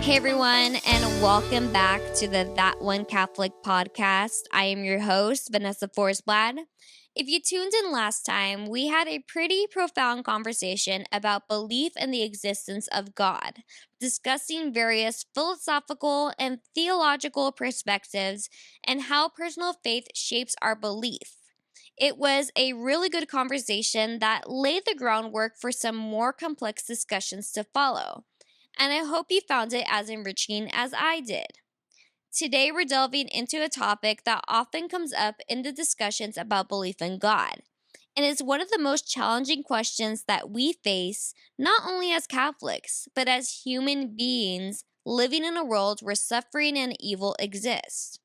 Hey everyone, and welcome back to the That One Catholic podcast. I am your host, Vanessa Forsblad. If you tuned in last time, we had a pretty profound conversation about belief in the existence of God, discussing various philosophical and theological perspectives and how personal faith shapes our belief. It was a really good conversation that laid the groundwork for some more complex discussions to follow, and I hope you found it as enriching as I did. Today, we're delving into a topic that often comes up in the discussions about belief in God, and is one of the most challenging questions that we face, not only as Catholics, but as human beings living in a world where suffering and evil exist.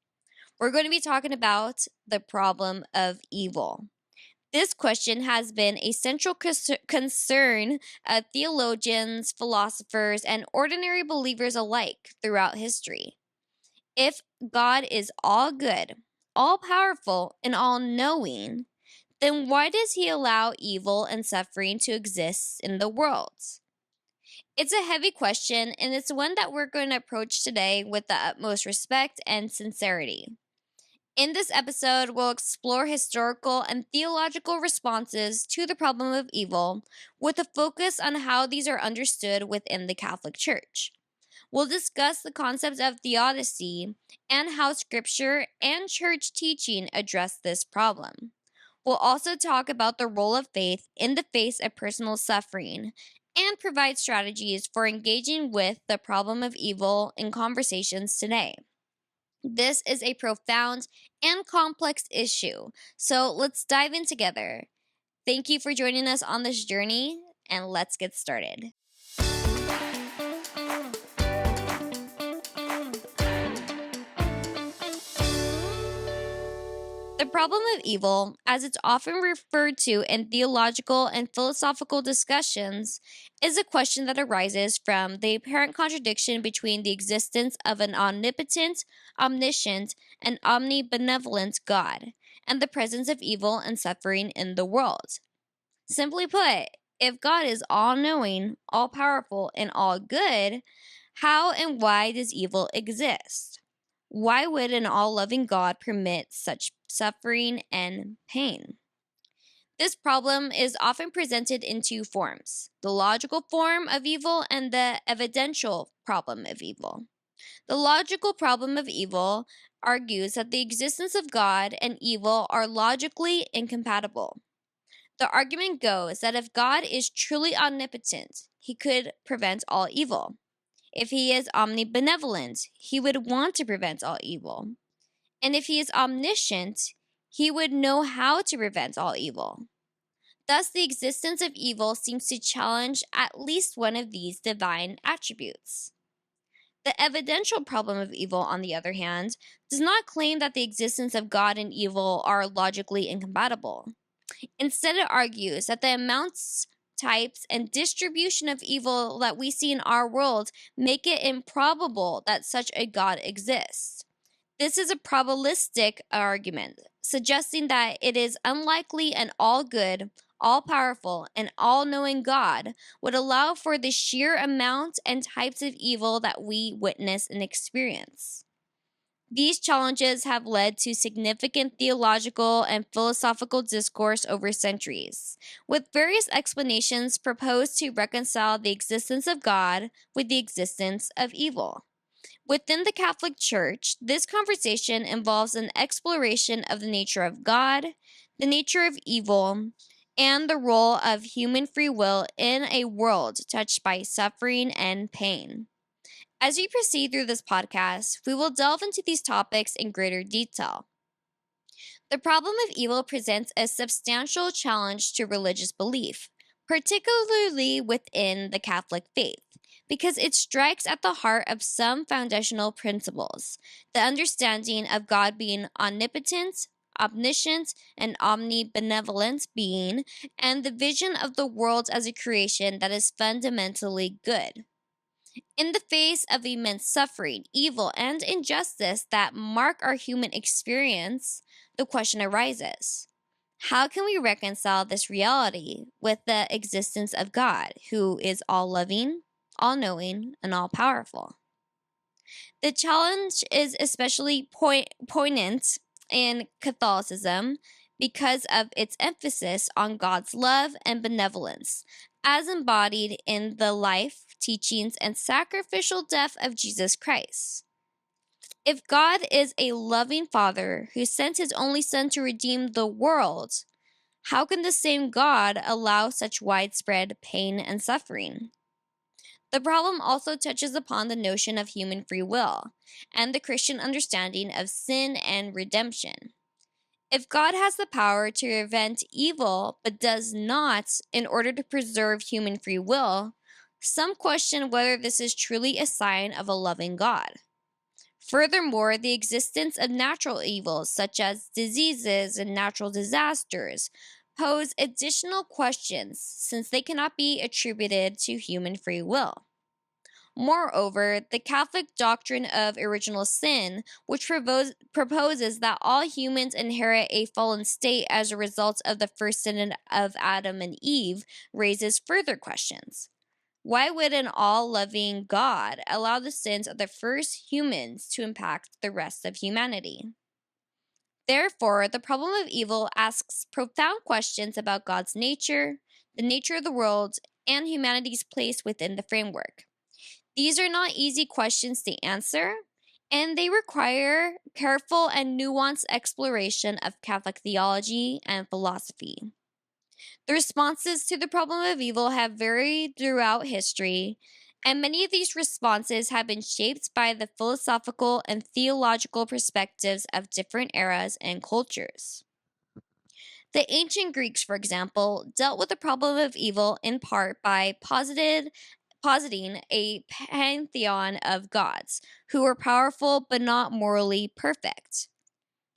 We're going to be talking about the problem of evil. This question has been a central concern of theologians, philosophers, and ordinary believers alike throughout history. If God is all good, all powerful, and all knowing, then why does he allow evil and suffering to exist in the world? It's a heavy question, and it's one that we're going to approach today with the utmost respect and sincerity. In this episode, we'll explore historical and theological responses to the problem of evil, with a focus on how these are understood within the Catholic Church. We'll discuss the concept of theodicy and how Scripture and church teaching address this problem. We'll also talk about the role of faith in the face of personal suffering and provide strategies for engaging with the problem of evil in conversations today. This is a profound and complex issue, so let's dive in together. Thank you for joining us on this journey, and let's get started. The problem of evil, as it's often referred to in theological and philosophical discussions, is a question that arises from the apparent contradiction between the existence of an omnipotent, omniscient, and omnibenevolent God, and the presence of evil and suffering in the world. Simply put, if God is all-knowing, all-powerful, and all-good, how and why does evil exist? Why would an all-loving God permit such suffering and pain? This problem is often presented in two forms: the logical form of evil and the evidential problem of evil. The logical problem of evil argues that the existence of God and evil are logically incompatible. The argument goes that if God is truly omnipotent, he could prevent all evil. If he is omnibenevolent, he would want to prevent all evil. And if he is omniscient, he would know how to prevent all evil. Thus, the existence of evil seems to challenge at least one of these divine attributes. The evidential problem of evil, on the other hand, does not claim that the existence of God and evil are logically incompatible. Instead, it argues that the amounts, types, and distribution of evil that we see in our world make it improbable that such a God exists. This is a probabilistic argument, suggesting that it is unlikely an all-good, all-powerful, and all-knowing God would allow for the sheer amount and types of evil that we witness and experience. These challenges have led to significant theological and philosophical discourse over centuries, with various explanations proposed to reconcile the existence of God with the existence of evil. Within the Catholic Church, this conversation involves an exploration of the nature of God, the nature of evil, and the role of human free will in a world touched by suffering and pain. As we proceed through this podcast, we will delve into these topics in greater detail. The problem of evil presents a substantial challenge to religious belief, particularly within the Catholic faith, because it strikes at the heart of some foundational principles: the understanding of God being omnipotent, omniscient, and omnibenevolent being, and the vision of the world as a creation that is fundamentally good. In the face of immense suffering, evil, and injustice that mark our human experience, the question arises: how can we reconcile this reality with the existence of God, who is all loving, all knowing, and all powerful? The challenge is especially poignant in Catholicism because of its emphasis on God's love and benevolence, as embodied in the life, teachings, and sacrificial death of Jesus Christ. If God is a loving Father who sent his only Son to redeem the world, how can the same God allow such widespread pain and suffering? The problem also touches upon the notion of human free will and the Christian understanding of sin and redemption. If God has the power to prevent evil but does not in order to preserve human free will, some question whether this is truly a sign of a loving God. Furthermore, the existence of natural evils such as diseases and natural disasters pose additional questions since they cannot be attributed to human free will. Moreover, the Catholic doctrine of original sin, which proposes that all humans inherit a fallen state as a result of the first sin of Adam and Eve, raises further questions. Why would an all loving God allow the sins of the first humans to impact the rest of humanity? Therefore, the problem of evil asks profound questions about God's nature, the nature of the world, and humanity's place within the framework. These are not easy questions to answer, and they require careful and nuanced exploration of Catholic theology and philosophy. The responses to the problem of evil have varied throughout history, and many of these responses have been shaped by the philosophical and theological perspectives of different eras and cultures. The ancient Greeks, for example, dealt with the problem of evil in part by positing a pantheon of gods who were powerful but not morally perfect.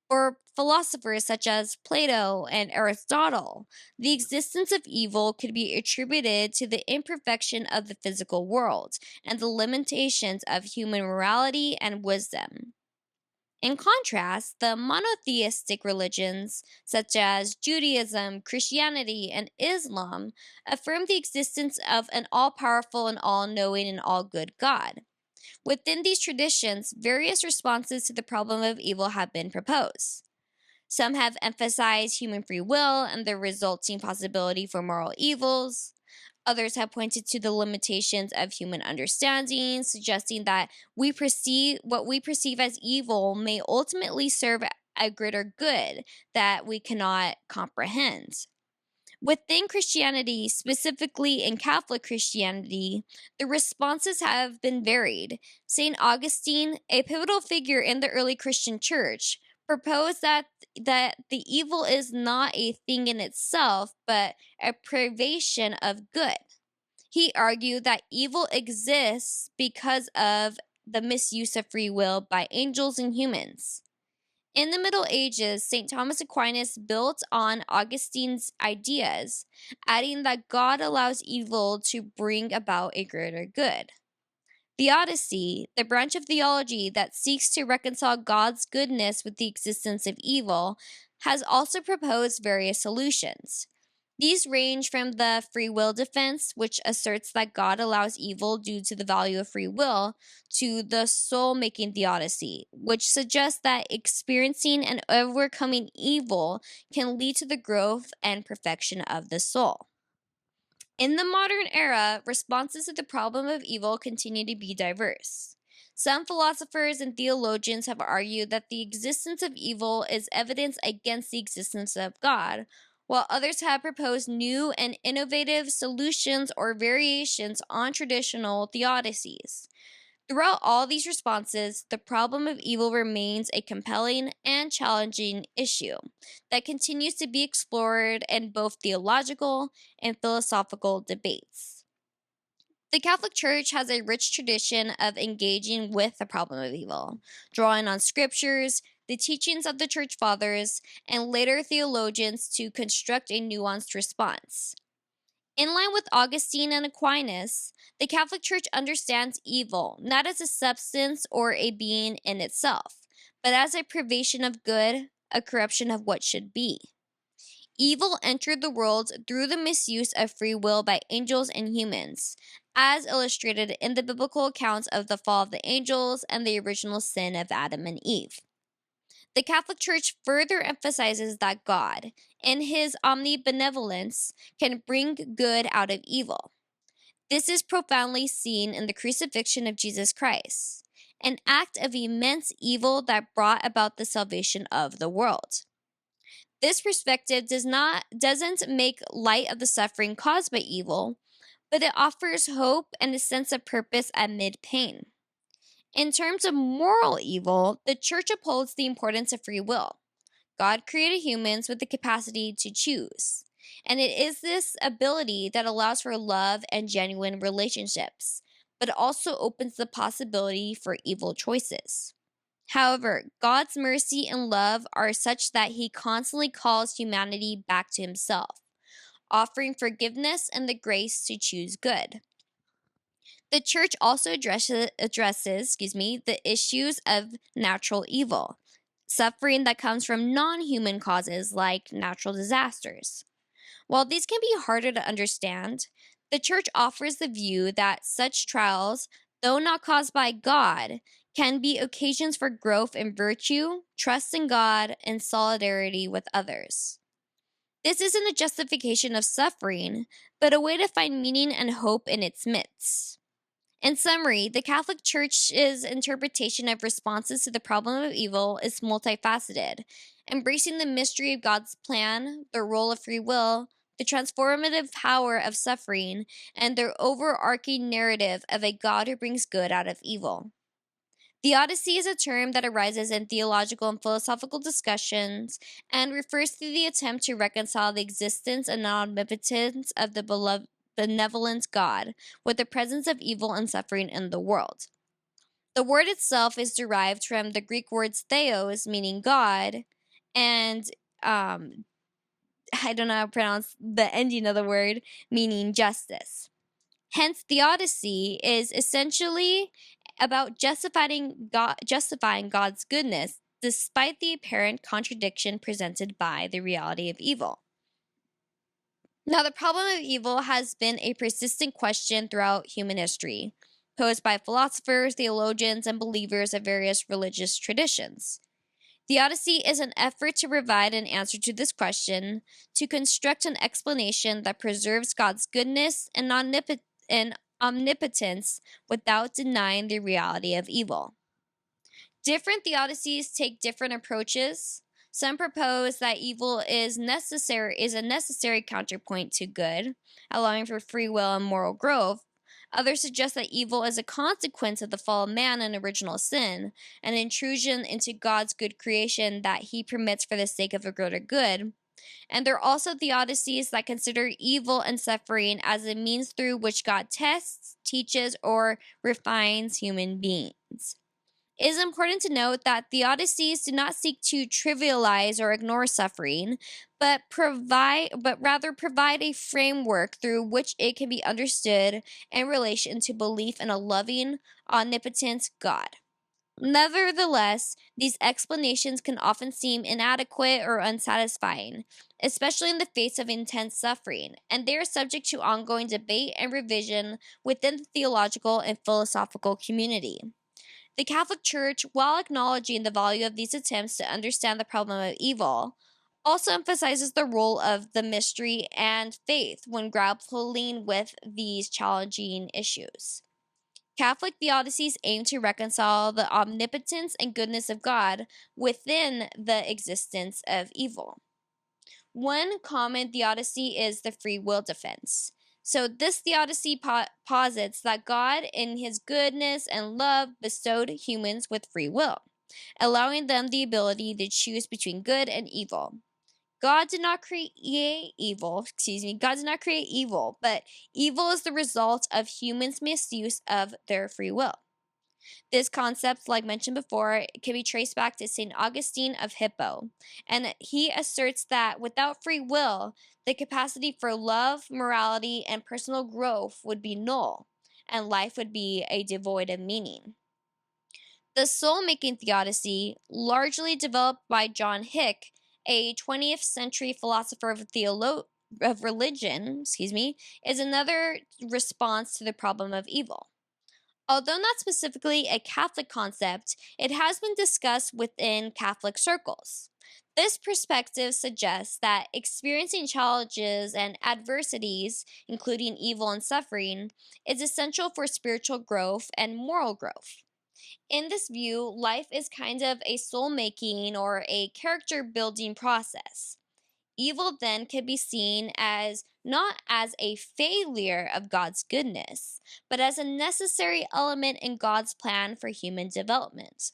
For philosophers such as Plato and Aristotle, the existence of evil could be attributed to the imperfection of the physical world and the limitations of human morality and wisdom. In contrast, the monotheistic religions, such as Judaism, Christianity, and Islam, affirm the existence of an all powerful and all knowing and all good God. Within these traditions, various responses to the problem of evil have been proposed. Some have emphasized human free will and the resulting possibility for moral evils. Others have pointed to the limitations of human understanding, suggesting that what we perceive as evil may ultimately serve a greater good that we cannot comprehend. Within Christianity, specifically in Catholic Christianity, the responses have been varied. St. Augustine, a pivotal figure in the early Christian church, proposed that the evil is not a thing in itself, but a privation of good. He argued that evil exists because of the misuse of free will by angels and humans. In the Middle Ages, St. Thomas Aquinas built on Augustine's ideas, adding that God allows evil to bring about a greater good. Theodicy, the branch of theology that seeks to reconcile God's goodness with the existence of evil, has also proposed various solutions. These range from the free will defense, which asserts that God allows evil due to the value of free will, to the soul making theodicy, which suggests that experiencing and overcoming evil can lead to the growth and perfection of the soul. In the modern era, responses to the problem of evil continue to be diverse. Some philosophers and theologians have argued that the existence of evil is evidence against the existence of God, while others have proposed new and innovative solutions or variations on traditional theodicies. Throughout all these responses, the problem of evil remains a compelling and challenging issue that continues to be explored in both theological and philosophical debates. The Catholic Church has a rich tradition of engaging with the problem of evil, drawing on scriptures, the teachings of the Church Fathers, and later theologians to construct a nuanced response. In line with Augustine and Aquinas, the Catholic Church understands evil not as a substance or a being in itself, but as a privation of good, a corruption of what should be. Evil entered the world through the misuse of free will by angels and humans, as illustrated in the biblical accounts of the fall of the angels and the original sin of Adam and Eve. The Catholic Church further emphasizes that God, in his omnibenevolence, can bring good out of evil. This is profoundly seen in the crucifixion of Jesus Christ, an act of immense evil that brought about the salvation of the world. This perspective doesn't make light of the suffering caused by evil, but it offers hope and a sense of purpose amid pain. In terms of moral evil, the church upholds the importance of free will. God created humans with the capacity to choose, and it is this ability that allows for love and genuine relationships, but it also opens the possibility for evil choices. However, God's mercy and love are such that he constantly calls humanity back to himself, offering forgiveness and the grace to choose good. The church also addresses the issues of natural evil, suffering that comes from non-human causes like natural disasters. While these can be harder to understand, the church offers the view that such trials, though not caused by God, can be occasions for growth in virtue, trust in God, and solidarity with others. This isn't a justification of suffering, but a way to find meaning and hope in its midst. In summary, the Catholic Church's interpretation of responses to the problem of evil is multifaceted, embracing the mystery of God's plan, the role of free will, the transformative power of suffering, and their overarching narrative of a God who brings good out of evil. Theodicy is a term that arises in theological and philosophical discussions and refers to the attempt to reconcile the existence and omnipotence of the benevolent God with the presence of evil and suffering in the world. The word itself is derived from the Greek words theos, meaning God, and I don't know how to pronounce the ending of the word, meaning justice. Hence, theodicy is essentially about justifying God's goodness despite the apparent contradiction presented by the reality of evil. Now, the problem of evil has been a persistent question throughout human history, posed by philosophers, theologians, and believers of various religious traditions. Theodicy is an effort to provide an answer to this question, to construct an explanation that preserves God's goodness and omnipotence without denying the reality of evil. Different theodicies take different approaches. Some propose that evil is a necessary counterpoint to good, allowing for free will and moral growth. Others suggest that evil is a consequence of the fall of man and original sin, an intrusion into God's good creation that he permits for the sake of a greater good. And there are also theodicies that consider evil and suffering as a means through which God tests, teaches, or refines human beings. It is important to note that theodicies do not seek to trivialize or ignore suffering, but rather provide a framework through which it can be understood in relation to belief in a loving, omnipotent God. Nevertheless, these explanations can often seem inadequate or unsatisfying, especially in the face of intense suffering, and they are subject to ongoing debate and revision within the theological and philosophical community. The Catholic Church, while acknowledging the value of these attempts to understand the problem of evil, also emphasizes the role of the mystery and faith when grappling with these challenging issues. Catholic theodicies aim to reconcile the omnipotence and goodness of God within the existence of evil. One common theodicy is the free will defense. So, this theodicy posits that God, in his goodness and love, bestowed humans with free will, allowing them the ability to choose between good and evil. God did not create evil, but evil is the result of humans' misuse of their free will. This concept, like mentioned before, can be traced back to St. Augustine of Hippo, and he asserts that without free will, the capacity for love, morality, and personal growth would be null, and life would be devoid of meaning. The soul-making theodicy, largely developed by John Hick, a 20th century philosopher of religion, is another response to the problem of evil. Although not specifically a Catholic concept, it has been discussed within Catholic circles. This perspective suggests that experiencing challenges and adversities, including evil and suffering, is essential for spiritual growth and moral growth. In this view, life is kind of a soul making or a character building process. Evil then can be seen as not as a failure of God's goodness, but as a necessary element in God's plan for human development.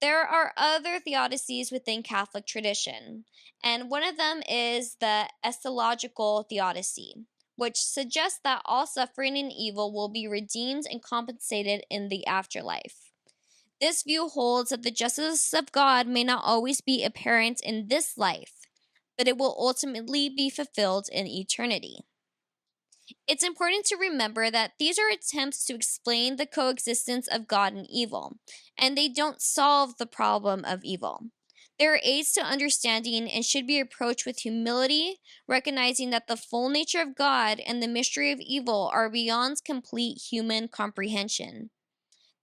There are other theodicies within Catholic tradition, and one of them is the theological theodicy, which suggests that all suffering and evil will be redeemed and compensated in the afterlife. This view holds that the justice of God may not always be apparent in this life, but it will ultimately be fulfilled in eternity. It's important to remember that these are attempts to explain the coexistence of God and evil, and they don't solve the problem of evil. They are aids to understanding and should be approached with humility, recognizing that the full nature of God and the mystery of evil are beyond complete human comprehension.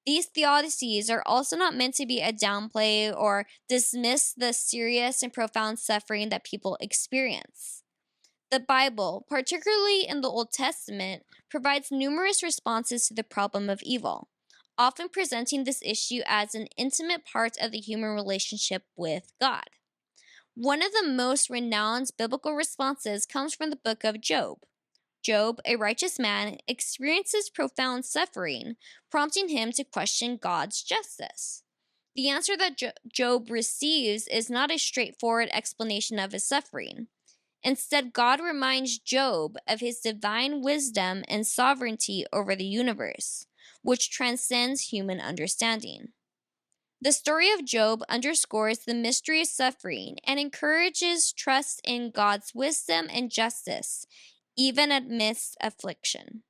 These theodicies are also not meant to be a downplay or dismiss the serious and profound suffering that people experience. The Bible, particularly in the Old Testament, provides numerous responses to the problem of evil, often presenting this issue as an intimate part of the human relationship with God. One of the most renowned biblical responses comes from the book of Job. Job, a righteous man, experiences profound suffering, prompting him to question God's justice. The answer that Job receives is not a straightforward explanation of his suffering. Instead, God reminds Job of his divine wisdom and sovereignty over the universe, which transcends human understanding. The story of Job underscores the mystery of suffering and encourages trust in God's wisdom and justice, even amidst affliction.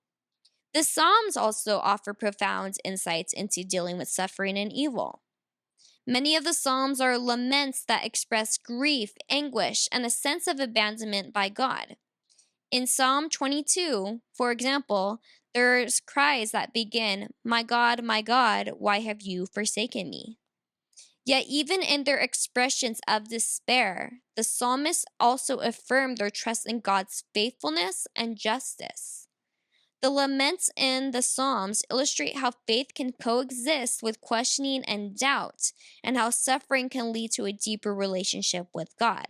The Psalms also offer profound insights into dealing with suffering and evil. Many of the Psalms are laments that express grief, anguish, and a sense of abandonment by God. In Psalm 22, for example, there's cries that begin, my God, why have you forsaken me?" Yet, even in their expressions of despair, the psalmists also affirm their trust in God's faithfulness and justice. The laments in the Psalms illustrate how faith can coexist with questioning and doubt, and how suffering can lead to a deeper relationship with God.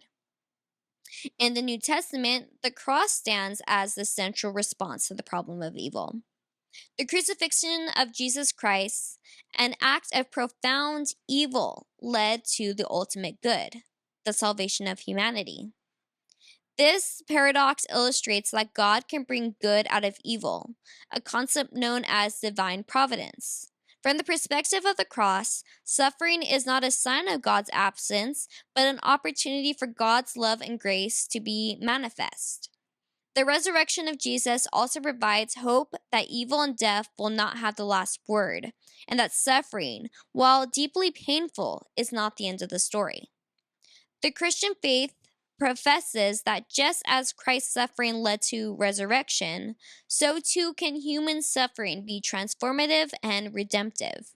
In the New Testament, the cross stands as the central response to the problem of evil. The crucifixion of Jesus Christ, an act of profound evil, led to the ultimate good, the salvation of humanity. This paradox illustrates that God can bring good out of evil, a concept known as divine providence. From the perspective of the cross, suffering is not a sign of God's absence, but an opportunity for God's love and grace to be manifest. The resurrection of Jesus also provides hope that evil and death will not have the last word, and that suffering, while deeply painful, is not the end of the story. The Christian faith professes that just as Christ's suffering led to resurrection, so too can human suffering be transformative and redemptive.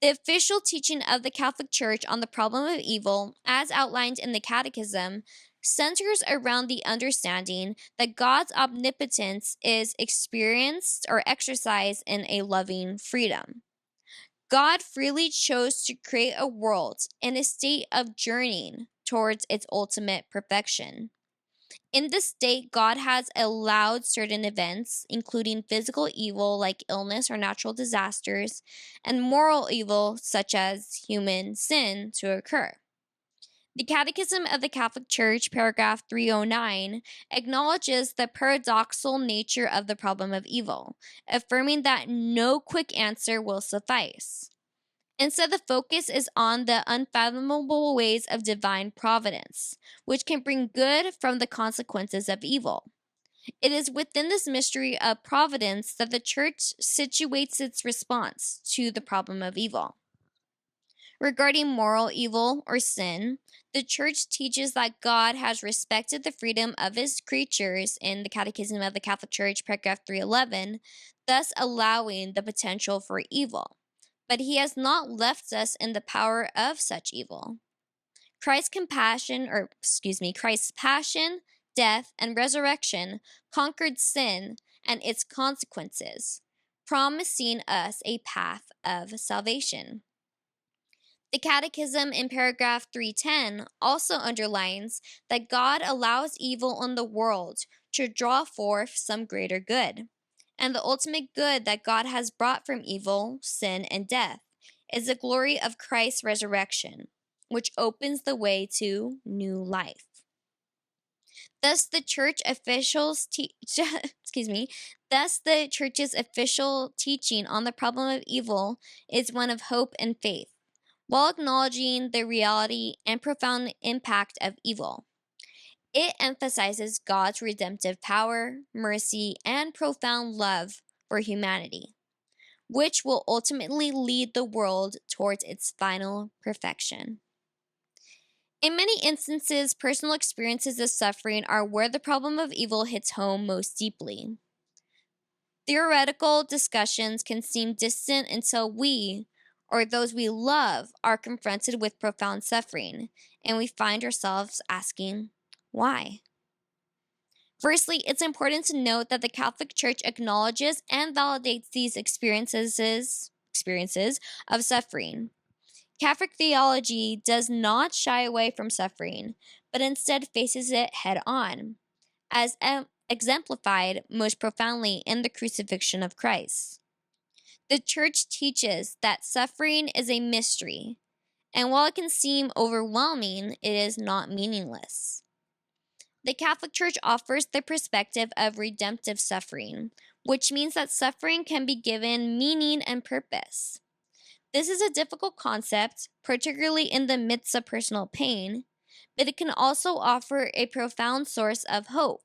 The official teaching of the Catholic Church on the problem of evil, as outlined in the Catechism, centers around the understanding that God's omnipotence is experienced or exercised in a loving freedom. God freely chose to create a world in a state of journeying towards its ultimate perfection. In this state, God has allowed certain events, including physical evil like illness or natural disasters, and moral evil such as human sin, to occur. The Catechism of the Catholic Church, paragraph 309, acknowledges the paradoxical nature of the problem of evil, affirming that no quick answer will suffice. Instead, the focus is on the unfathomable ways of divine providence, which can bring good from the consequences of evil. It is within this mystery of providence that the Church situates its response to the problem of evil. Regarding moral evil or sin, the church teaches that God has respected the freedom of his creatures in the Catechism of the Catholic Church, paragraph 311, thus allowing the potential for evil. But he has not left us in the power of such evil. Christ's passion, death, and resurrection conquered sin and its consequences, promising us a path of salvation. The Catechism in paragraph 310 also underlines that God allows evil in the world to draw forth some greater good. And the ultimate good that God has brought from evil, sin, and death is the glory of Christ's resurrection, which opens the way to new life. Thus, the church officials Thus, the church's official teaching on the problem of evil is one of hope and faith, while acknowledging the reality and profound impact of evil. It emphasizes God's redemptive power, mercy, and profound love for humanity, which will ultimately lead the world towards its final perfection. In many instances, personal experiences of suffering are where the problem of evil hits home most deeply. Theoretical discussions can seem distant until we, or those we love, are confronted with profound suffering, and we find ourselves asking, why? Firstly, it's important to note that the Catholic Church acknowledges and validates these experiences of suffering. Catholic theology does not shy away from suffering, but instead faces it head on, as exemplified most profoundly in the crucifixion of Christ. The Church teaches that suffering is a mystery, and while it can seem overwhelming, it is not meaningless. The Catholic Church offers the perspective of redemptive suffering, which means that suffering can be given meaning and purpose. This is a difficult concept, particularly in the midst of personal pain, but it can also offer a profound source of hope.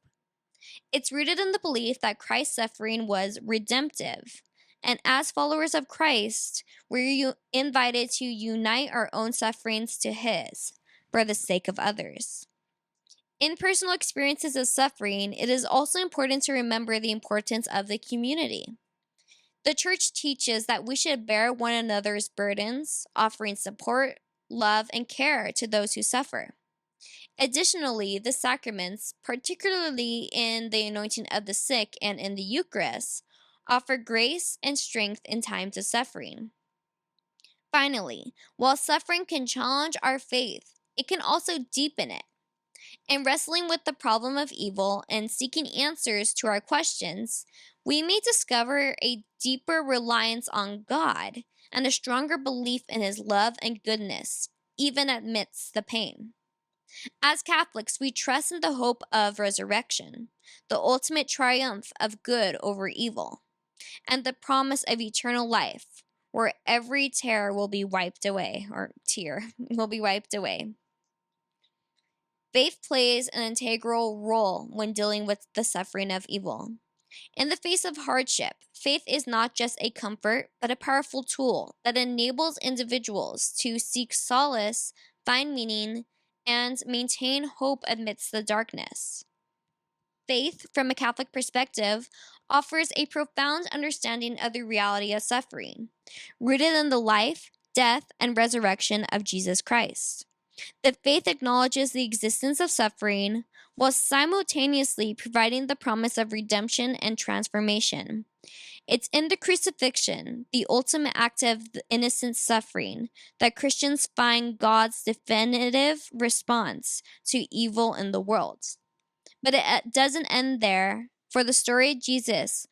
It's rooted in the belief that Christ's suffering was redemptive, and as followers of Christ, we're invited to unite our own sufferings to his for the sake of others. In personal experiences of suffering, it is also important to remember the importance of the community. The church teaches that we should bear one another's burdens, offering support, love, and care to those who suffer. Additionally, the sacraments, particularly in the anointing of the sick and in the Eucharist, offer grace and strength in times of suffering. Finally, while suffering can challenge our faith, it can also deepen it. In wrestling with the problem of evil and seeking answers to our questions, we may discover a deeper reliance on God and a stronger belief in his love and goodness, even amidst the pain. As Catholics, we trust in the hope of resurrection, the ultimate triumph of good over evil, and the promise of eternal life, where every tear will be wiped away, or tear will be wiped away. Faith plays an integral role when dealing with the suffering of evil. In the face of hardship, faith is not just a comfort, but a powerful tool that enables individuals to seek solace, find meaning, and maintain hope amidst the darkness. Faith, from a Catholic perspective, offers a profound understanding of the reality of suffering, rooted in the life, death, and resurrection of Jesus Christ. The faith acknowledges the existence of suffering while simultaneously providing the promise of redemption and transformation. It's in the crucifixion, the ultimate act of the innocent suffering, that Christians find God's definitive response to evil in the world. But it doesn't end there, for the story of Jesus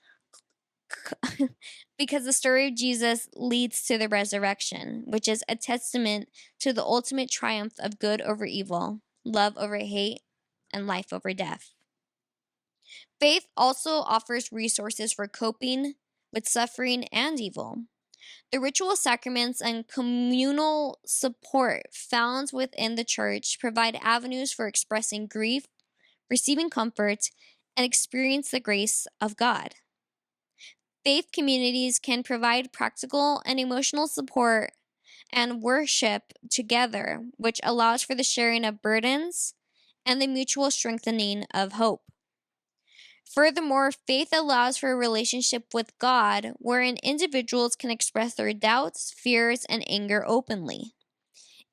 because the story of Jesus leads to the resurrection, which is a testament to the ultimate triumph of good over evil, love over hate, and life over death. Faith also offers resources for coping with suffering and evil. The ritual sacraments and communal support found within the church provide avenues for expressing grief, receiving comfort, and experience the grace of God. Faith communities can provide practical and emotional support and worship together, which allows for the sharing of burdens and the mutual strengthening of hope. Furthermore, faith allows for a relationship with God wherein individuals can express their doubts, fears, and anger openly.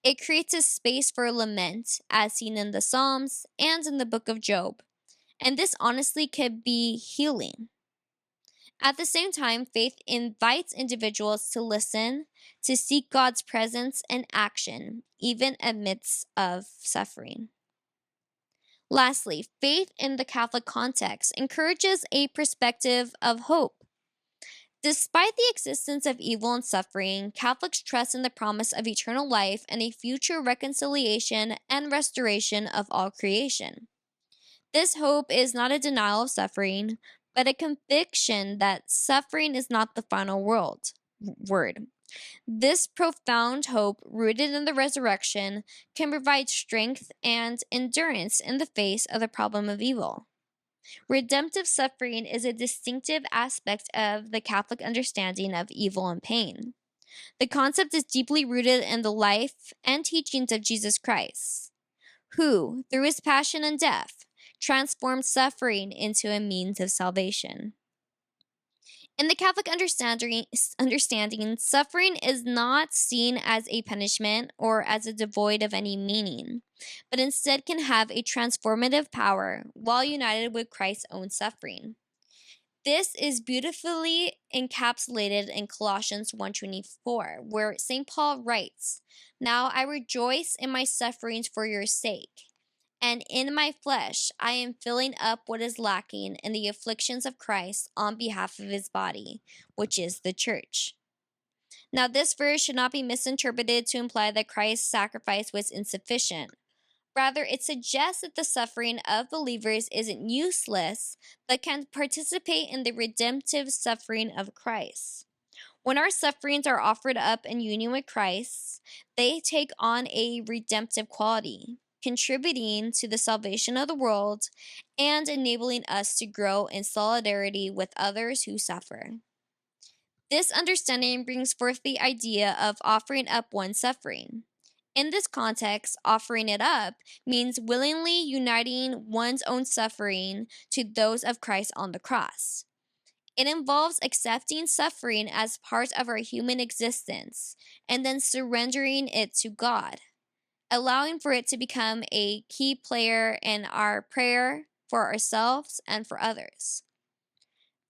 It creates a space for lament, as seen in the Psalms and in the book of Job, and this honestly could be healing. At the same time, faith invites individuals to listen, to seek God's presence and action, even amidst of suffering. Lastly, faith in the Catholic context encourages a perspective of hope. Despite the existence of evil and suffering, Catholics trust in the promise of eternal life and a future reconciliation and restoration of all creation. This hope is not a denial of suffering, but a conviction that suffering is not the final word. This profound hope, rooted in the resurrection, can provide strength and endurance in the face of the problem of evil. Redemptive suffering is a distinctive aspect of the Catholic understanding of evil and pain. The concept is deeply rooted in the life and teachings of Jesus Christ, who, through his passion and death, transformed suffering into a means of salvation. In the Catholic understanding, suffering is not seen as a punishment or as a devoid of any meaning, but instead can have a transformative power while united with Christ's own suffering. This is beautifully encapsulated in Colossians 1:24, where St. Paul writes, "Now I rejoice in my sufferings for your sake, and in my flesh I am filling up what is lacking in the afflictions of Christ on behalf of his body, which is the church." Now, this verse should not be misinterpreted to imply that Christ's sacrifice was insufficient. Rather, it suggests that the suffering of believers isn't useless, but can participate in the redemptive suffering of Christ. When our sufferings are offered up in union with Christ, they take on a redemptive quality, contributing to the salvation of the world and enabling us to grow in solidarity with others who suffer. This understanding brings forth the idea of offering up one's suffering. In this context, offering it up means willingly uniting one's own suffering to those of Christ on the cross. It involves accepting suffering as part of our human existence and then surrendering it to God, allowing for it to become a key player in our prayer for ourselves and for others.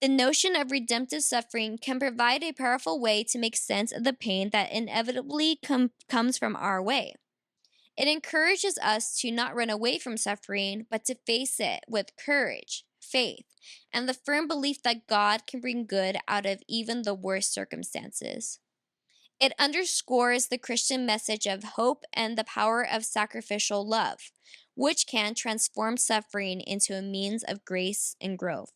The notion of redemptive suffering can provide a powerful way to make sense of the pain that inevitably comes from our way. It encourages us to not run away from suffering, but to face it with courage, faith, and the firm belief that God can bring good out of even the worst circumstances. It underscores the Christian message of hope and the power of sacrificial love, which can transform suffering into a means of grace and growth.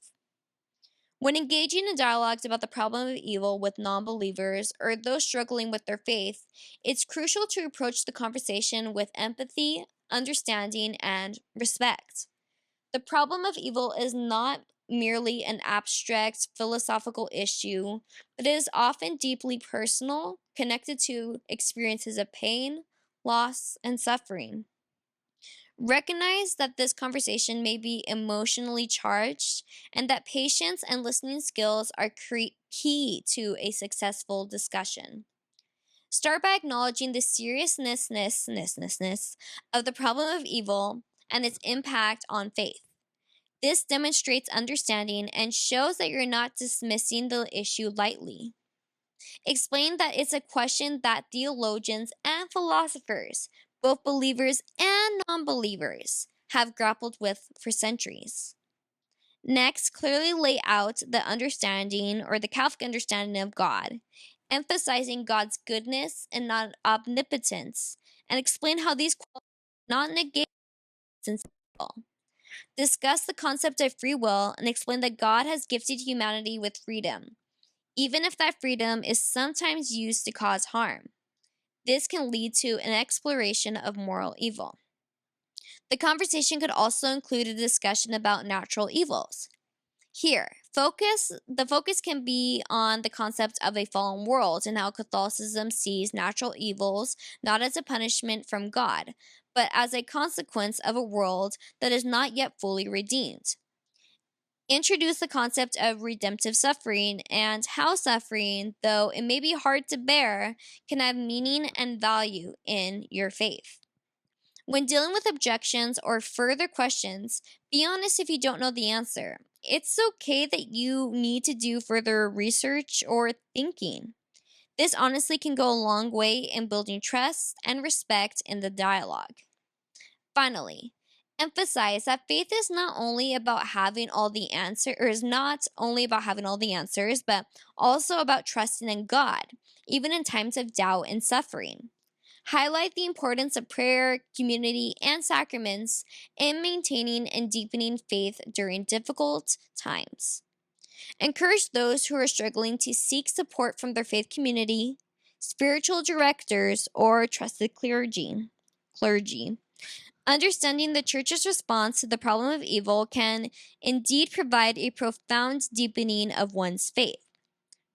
When engaging in dialogues about the problem of evil with non believers or those struggling with their faith, it's crucial to approach the conversation with empathy, understanding, and respect. The problem of evil is not merely an abstract philosophical issue, but it is often deeply personal, connected to experiences of pain, loss, and suffering. Recognize that this conversation may be emotionally charged and that patience and listening skills are key to a successful discussion. Start by acknowledging the seriousness of the problem of evil and its impact on faith. This demonstrates understanding and shows that you're not dismissing the issue lightly. Explain that it's a question that theologians and philosophers, both believers and non believers, have grappled with for centuries. Next, clearly lay out the understanding or the Catholic understanding of God, emphasizing God's goodness and not omnipotence, and explain how these qualities not negate since evil. Discuss the concept of free will and explain that God has gifted humanity with freedom, even if that freedom is sometimes used to cause harm. This can lead to an exploration of moral evil. The conversation could also include a discussion about natural evils. Here, the focus can be on the concept of a fallen world and how Catholicism sees natural evils not as a punishment from God, but as a consequence of a world that is not yet fully redeemed. Introduce the concept of redemptive suffering and how suffering, though it may be hard to bear, can have meaning and value in your faith. When dealing with objections or further questions, be honest if you don't know the answer. It's okay that you need to do further research or thinking. This honestly can go a long way in building trust and respect in the dialogue. Finally, emphasize that faith is not only about having all the answers, or is not only about having all the answers, but also about trusting in God, even in times of doubt and suffering. Highlight the importance of prayer, community, and sacraments in maintaining and deepening faith during difficult times. Encourage those who are struggling to seek support from their faith community, spiritual directors, or trusted clergy. Understanding the church's response to the problem of evil can indeed provide a profound deepening of one's faith.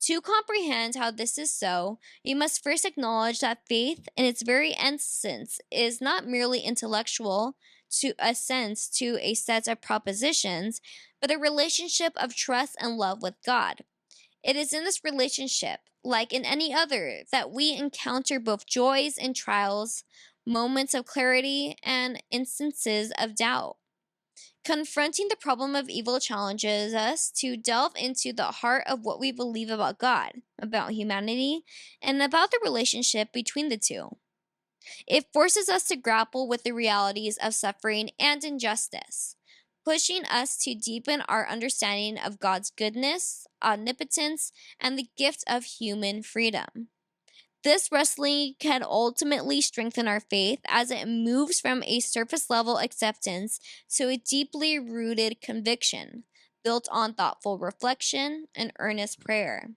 To comprehend how this is so, you must first acknowledge that faith, in its very essence, is not merely intellectual to a sense to a set of propositions, but a relationship of trust and love with God. It is in this relationship, like in any other, that we encounter both joys and trials, moments of clarity, and instances of doubt. Confronting the problem of evil challenges us to delve into the heart of what we believe about God, about humanity, and about the relationship between the two. It forces us to grapple with the realities of suffering and injustice, pushing us to deepen our understanding of God's goodness, omnipotence, and the gift of human freedom. This wrestling can ultimately strengthen our faith as it moves from a surface level acceptance to a deeply rooted conviction built on thoughtful reflection and earnest prayer.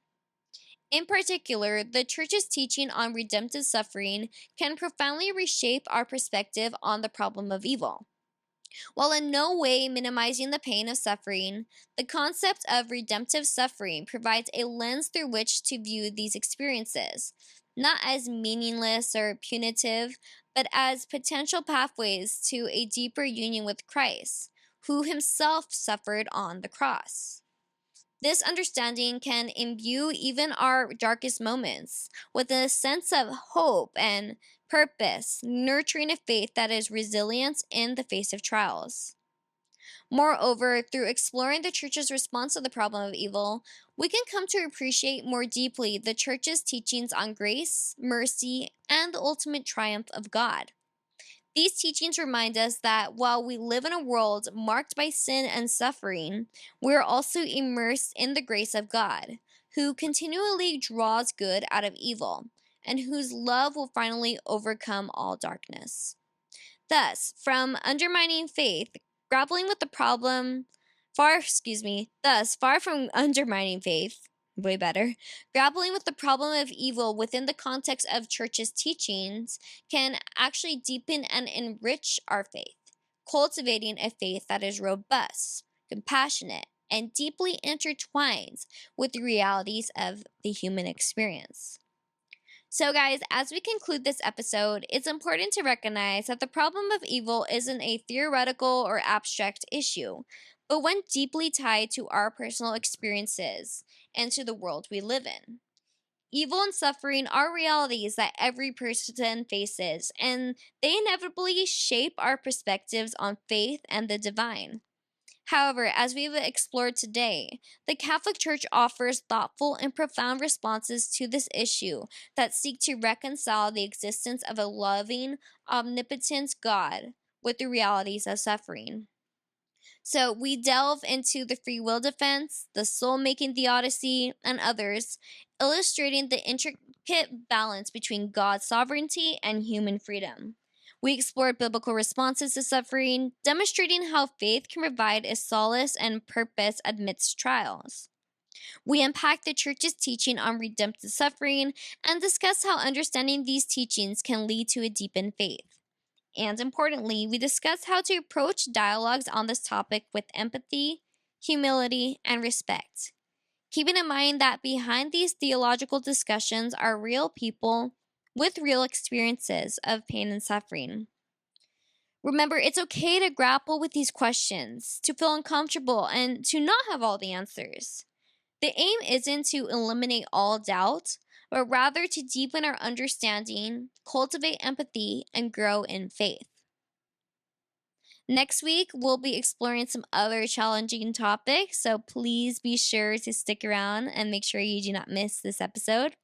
In particular, the Church's teaching on redemptive suffering can profoundly reshape our perspective on the problem of evil. While in no way minimizing the pain of suffering, the concept of redemptive suffering provides a lens through which to view these experiences, not as meaningless or punitive, but as potential pathways to a deeper union with Christ, who himself suffered on the cross. This understanding can imbue even our darkest moments with a sense of hope and purpose, nurturing a faith that is resilient in the face of trials. Moreover, through exploring the Church's response to the problem of evil, we can come to appreciate more deeply the Church's teachings on grace, mercy, and the ultimate triumph of God. These teachings remind us that while we live in a world marked by sin and suffering, we are also immersed in the grace of God, who continually draws good out of evil, and whose love will finally overcome all darkness. Thus, from undermining faith, grappling with the problem, far from undermining faith, way better, grappling with the problem of evil within the context of church's teachings can actually deepen and enrich our faith, cultivating a faith that is robust, compassionate, and deeply intertwined with the realities of the human experience. So, guys, as we conclude this episode, it's important to recognize that the problem of evil isn't a theoretical or abstract issue, but one deeply tied to our personal experiences and to the world we live in. Evil and suffering are realities that every person faces, and they inevitably shape our perspectives on faith and the divine. However, as we've explored today, the Catholic Church offers thoughtful and profound responses to this issue that seek to reconcile the existence of a loving, omnipotent God with the realities of suffering. So, we delve into the free will defense, the soul making theodicy, and others, illustrating the intricate balance between God's sovereignty and human freedom. We explored biblical responses to suffering, demonstrating how faith can provide a solace and purpose amidst trials. We unpacked the Church's teaching on redemptive suffering and discussed how understanding these teachings can lead to a deepened faith. And importantly, we discussed how to approach dialogues on this topic with empathy, humility, and respect. Keeping in mind that behind these theological discussions are real people with real experiences of pain and suffering. Remember, it's okay to grapple with these questions, to feel uncomfortable, and to not have all the answers. The aim isn't to eliminate all doubt, but rather to deepen our understanding, cultivate empathy, and grow in faith. Next week, we'll be exploring some other challenging topics, so please be sure to stick around and make sure you do not miss this episode.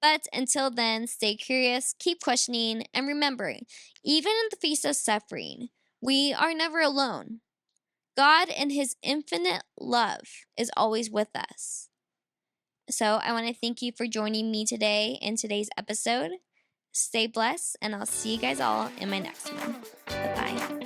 But until then, stay curious, keep questioning, and remember, even in the face of suffering, we are never alone. God, in His infinite love, is always with us. So I want to thank you for joining me today in today's episode. Stay blessed, and I'll see you guys all in my next one. Bye-bye.